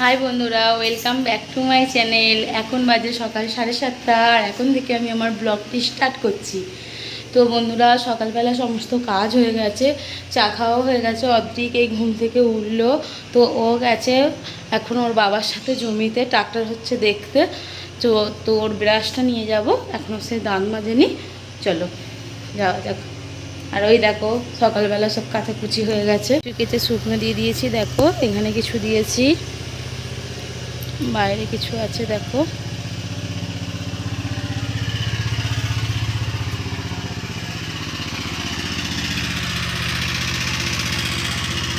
High বন্ধুরা, welcome back to my channel. এখন বাজে সকাল 7:30 আর এখন থেকে আমি আমার ব্লগটি স্টার্ট করছি। তো বন্ধুরা, সকালবেলা সমস্ত কাজ হয়ে গেছে, চা খাওয়াও হয়ে গেছে। অদ্রিক এই ঘুম থেকে উঠলো, তো ও গেছে এখন ওর বাবার সাথে জমিতে, ট্রাক্টর হচ্ছে দেখতে। তো ওর ব্রাশটা নিয়ে যাব, এখনও সে দাঁত মাজেনি। চলো যাওয়া যাক। আর ওই দেখো সকালবেলা সব কাচাকুচি হয়ে গেছে, কেচে শুকনো দিয়ে দিয়েছি। দেখো এখানে কিছু দিয়েছি, বাইরে কিছু আছে। দেখো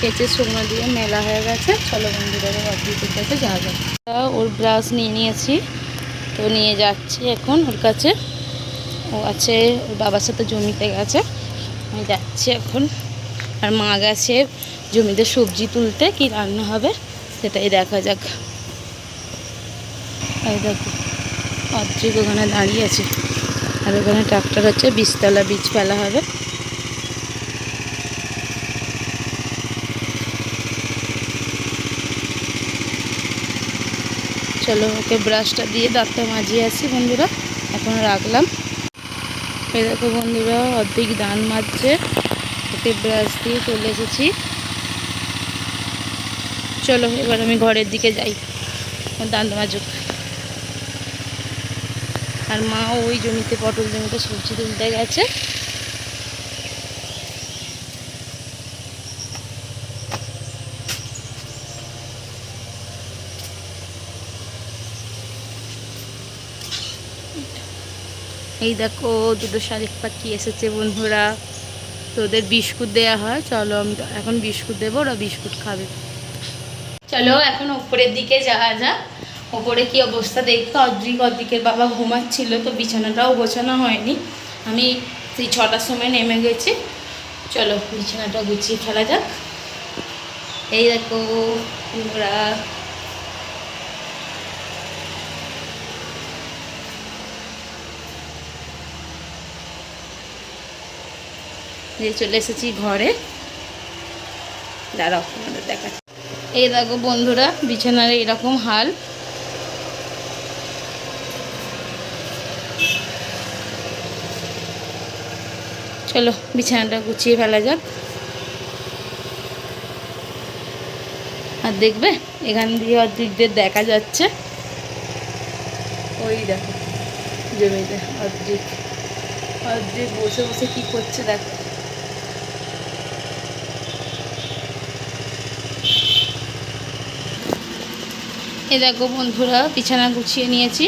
কেচে শুকনো দিয়ে মেলা হয়ে গেছে। চলো বন্ধুরা, অদ্রিকের কাছে যাওয়া যাক। ওর ব্রাশ নিয়ে নিয়েছি, তো নিয়ে যাচ্ছি এখন ওর কাছে। ও আছে ওর বাবার সাথে জমিতে গেছে, আমি যাচ্ছি এখন। আর মা গেছে জমিতে সবজি তুলতে, কি রান্না হবে সেটাই দেখা যাক। এই দেখো অদ্রিক ওখানে দাঁড়িয়ে আছে, আর ওখানে ট্রাক্টর হচ্ছে, বীজতলা বীজ ফেলা হবে। চলো ওকে ব্রাশটা দিয়ে দাঁতটা মাজিয়ে আসি বন্ধুরা, এখন রাখলাম। এই দেখো বন্ধুরা, অর্ধেক দাঁত মাজছে, ওকে ব্রাশ দিয়ে চলে এসেছি। চলো এবার আমি ঘরের দিকে যাই, দাঁত মাজুক। আর মা ওই জমিতে, পটল জমিতে সবজি তুলতে গেছে। এই দেখো দুটো শালিক পাখি এসেছে বন্ধুরা, তো ওদের বিস্কুট দেওয়া হয়। চলো আমি এখন বিস্কুট দেবো, ওরা বিস্কুট খাবে। চলো এখন ওপরের দিকে যাওয়া যাক, ওপরে কি অবস্থা দেখতে। অদ্রিকের বাবা ঘুমাচ্ছিল, তো বিছানাটাও গোছানো হয়নি। আমি সেই 6টার সময় নেমে গেছি। চলো বিছানাটা গুছিয়ে ফেলা যাক। এই দেখো বন্ধুরা, চলে এসেছি ঘরে। দাঁড়াও তোমাদের দেখাচ্ছি। এই দেখো বন্ধুরা, বিছানার এরকম হাল। চলো বিছানাটা গুছিয়ে ফেলা যাক। আর দেখবে এখান দিয়ে অর্ধেকদের দেখা যাচ্ছে, ওই দেখো জমিতে অর্ধেক বসে বসে কি করছে দেখো। এই দেখো বন্ধুরা, বিছানা গুছিয়ে নিয়েছি।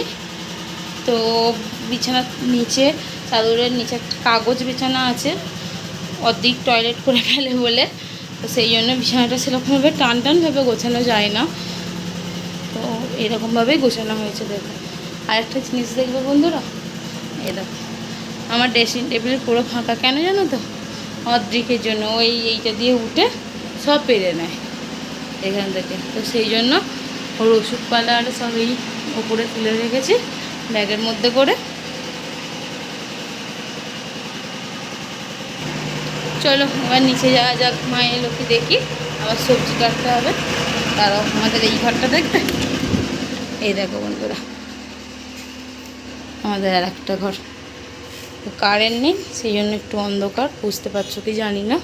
তো বিছানার নিচে, চাদরের নিচে একটা কাগজ বিছানা আছে। অর্ধেক টয়লেট করে ফেলে বলে, তো সেই জন্য বিছানাটা সেরকমভাবে টানভাবে গোছানো যায় না, তো এরকমভাবেই গোছানো হয়েছে। দেখো আর একটা জিনিস দেখবে বন্ধুরা, এই দেখো আমার ড্রেসিং টেবিল পুরো ফাঁকা, কেন জানো তো? অর্ধেকের জন্য এইটা দিয়ে উঠে সব পেরে নেয় এখান থেকে, তো সেই জন্য ওর ওষুধপালা আর সব এই ওপরে তুলে রেখেছি ব্যাগের মধ্যে করে। চলো এবার নিচে যাওয়া যাক, মায়ের লোকে দেখি, আবার সবজি কাটতে হবে। তারাও আমাদের এই ঘরটা দেখবে। এই দেখো বন্ধুরা, আমাদের আর একটা ঘর, কারেন্ট নেই, সেই জন্য একটু অন্ধকার, বুঝতে পারছো কি জানি না।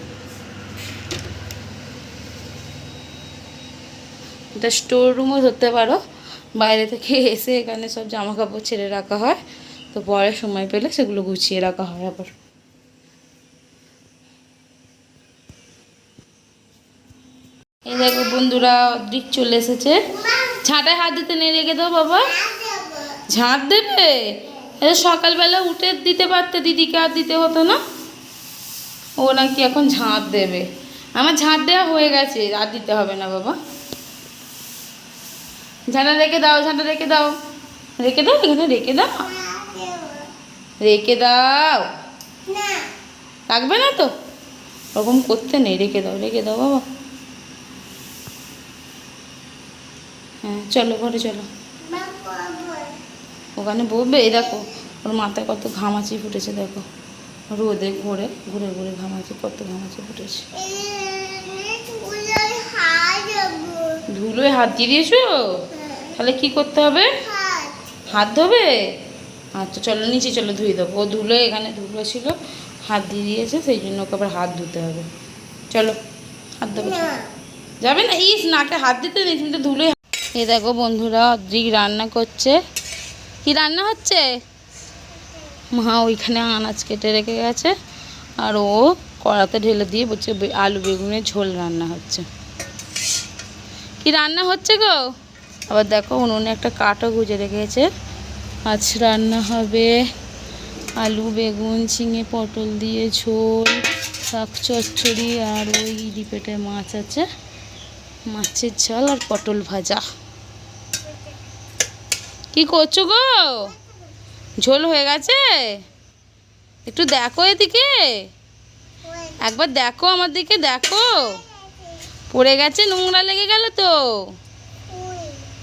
এটা স্টোর রুমও ধরতে পারো, বাইরে থেকে এসে এখানে সব জামা কাপড় ছেড়ে রাখা হয়, তো পরে সময় পেলে সেগুলো গুছিয়ে রাখা হয় আবার। এই দেখো বন্ধুরা, অদ্রিক চলে এসেছে। ঝাঁটায় হাত দিতে নেই, রেখে দাও বাবা। ঝাঁট দেবে? সকালবেলা উঠে দিতে পারতে, দিদিকে আর দিতে হতো না। ও নাকি এখন ঝাঁট দেবে। আমার ঝাঁট দেওয়া হয়ে গেছে, আর দিতে হবে না বাবা। ঝাঁটা রেখে দাও, ঝাঁটা রেখে দাও, রেখে দাও, এখানে রেখে দাও, রেখে দাও। রাখবে না তো, ওরকম করতে নেই, রেখে দাও, রেখে দাও বাবা। হ্যাঁ চলো ঘরে চলো, ওখানে বলবে। এই দেখো ওর মাথায় কত ঘামাচি ফুটেছে, দেখো রোদে ঘুরে ঘুরে ঘুরে ঘামাচি, কত ঘামাচি ফুটেছে। ধুলোয় হাত দিয়ে দিয়েছো? তাহলে কি করতে হবে? হাত ধোবে? আচ্ছা চলো নিচে চলো ধুয়ে দেবো। ও ধুলো, এখানে ধুলো ছিল, হাত দিয়ে দিয়েছে, সেই জন্য ওকে আবার হাত ধুতে হবে। চলো হাত দেবো। যাবে না? ইস, নাকে হাত দিতে নেই, তুমি তো ধুলোয়। এই দেখো বন্ধুরা, অদ্রিক রান্না করছে। কি রান্না হচ্ছে? মা ওইখানে আনাজ কেটে রেখে গেছে, আর ও কড়াতে ঢেলে দিয়ে বলছে আলু বেগুনের ঝোল রান্না হচ্ছে। কি রান্না হচ্ছে গো? আবার দেখো উনুনে একটা কাঠও গুঁজে রেখেছে। আজ রান্না হবে আলু বেগুন ঝিঙে পটল দিয়ে ঝোল, শাক চচ্চড়ি, আর ওই ইদি পেটে মাছ আছে, মাছের ঝাল আর পটল ভাজা। কি করছো গো? ঝোল হয়ে গেছে? একটু দেখো এদিকে, একবার দেখো আমার দিকে, দেখো। পড়ে গেছে, নোংরা লেগে গেল তো।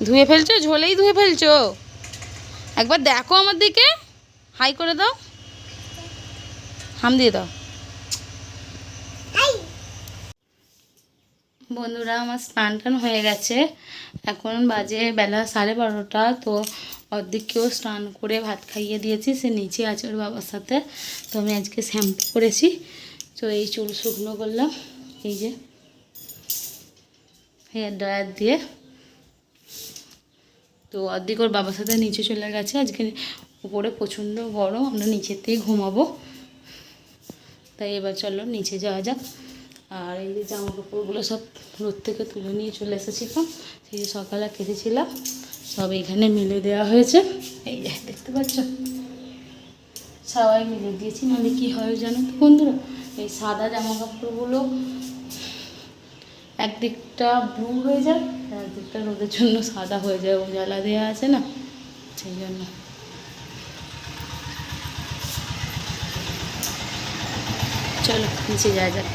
ধুয়ে ফেলছো? ঝোলেই ধুয়ে ফেলছো? একবার দেখো আমার দিকে, হাই করে দাও, হাম দিয়ে দাও। বন্ধুরা আমার স্নান টান হয়ে গেছে, এখন বাজে বেলা 12:30। তো অর্ধেককেও স্নান করে ভাত খাইয়ে দিয়েছি, সে নিচে আছে ওর বাবার সাথে। তো আমি আজকে শ্যাম্পু করেছি, তো এই চুল শুকনো করলাম এই যে হেয়ার ড্রায়ার দিয়ে। তো অর্ধেক ওর বাবার সাথে নিচে চলে গেছে, আজকে উপরে প্রচণ্ড গরম, আমরা নিচেতেই ঘুমাবো। তাই এবার চলো নিচে যাওয়া যাক। আর এই যে জামা কাপড়গুলো সব রোদ থেকে তুলে নিয়ে চলে এসেছিলাম, সেই যে সকালে কেটেছিলাম, সব এখানে মিলে দেওয়া হয়েছে। এই যে দেখতে পাচ্ছ, সবাই মিলে দিয়েছি। মানে কী হয় জানো তো বন্ধুরা, এই সাদা জামা কাপড়গুলো একদিকটা ব্লু হয়ে যায়, আর একদিকটা রোদের জন্য সাদা হয়ে যায়, উজালা দেওয়া আছে না, সেই জন্য। চলো নিচে যাওয়া যাক।